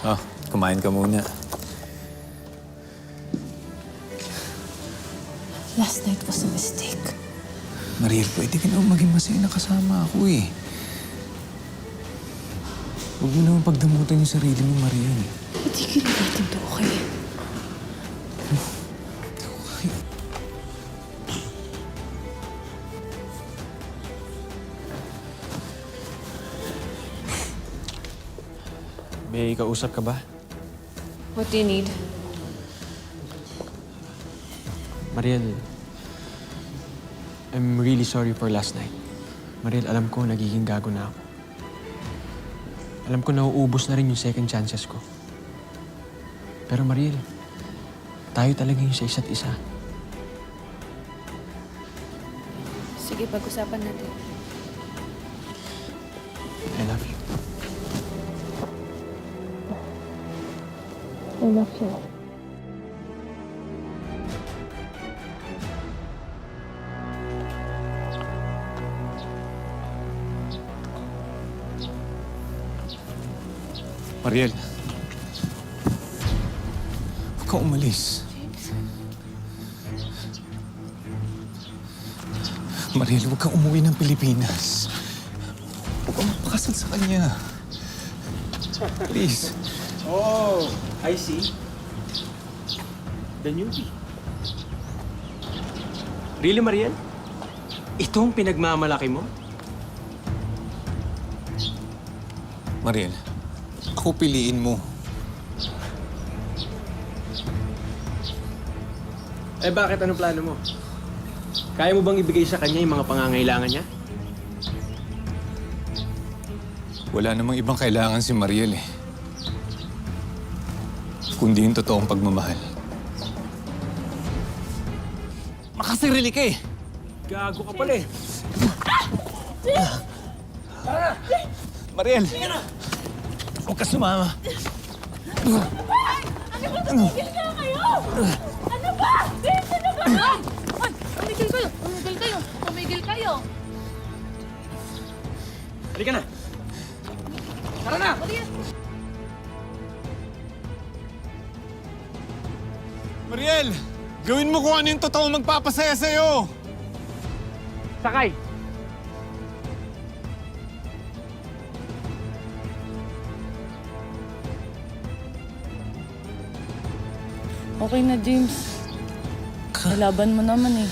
Oh, kumain ka muna. Last night was a mistake. Mariel, pwede ka naman maging masaya na kasama ako eh. Huwag mo naman pagdamutan yung sarili mo, Mariel. Patigilin natin to, okay? May kausap ka ba? What do you need? Mariel, I'm really sorry for last night. Mariel, alam ko nagiging gago na ako. Alam ko nauubos na rin yung second chances ko. Pero Mariel, tayo talaga yung sa isa't isa. Sige, pag-usapan natin. I love you. I love you. Mariel. Huwag kang umalis. Mariel, huwag kang umuwi ng Pilipinas. Huwag kang mapakasal sa kanya. Please. Oh, I see. The newbie. Really, Mariel? Ito ang pinagmamalaki mo? Mariel, ako piliin mo. Eh bakit anong plano mo? Kaya mo bang ibigay sa kanya yung mga pangangailangan niya? Wala namang ibang kailangan si Mariel eh. Kundi yung totoong pagmamahal. Makasirili ka eh! Gago ka pala eh. Mariel! Huwag ka sumama. Tumigil ka kayo! Ano ba? James, ano ba? Ay! Tumigil kayo! Tumigil kayo! Tumigil kayo! Halika na! Tara na! Mariel! Gawin mo kung ano yung totoong magpapasaya sa'yo! Sakay! Okay na, James. Kalaban mo naman eh.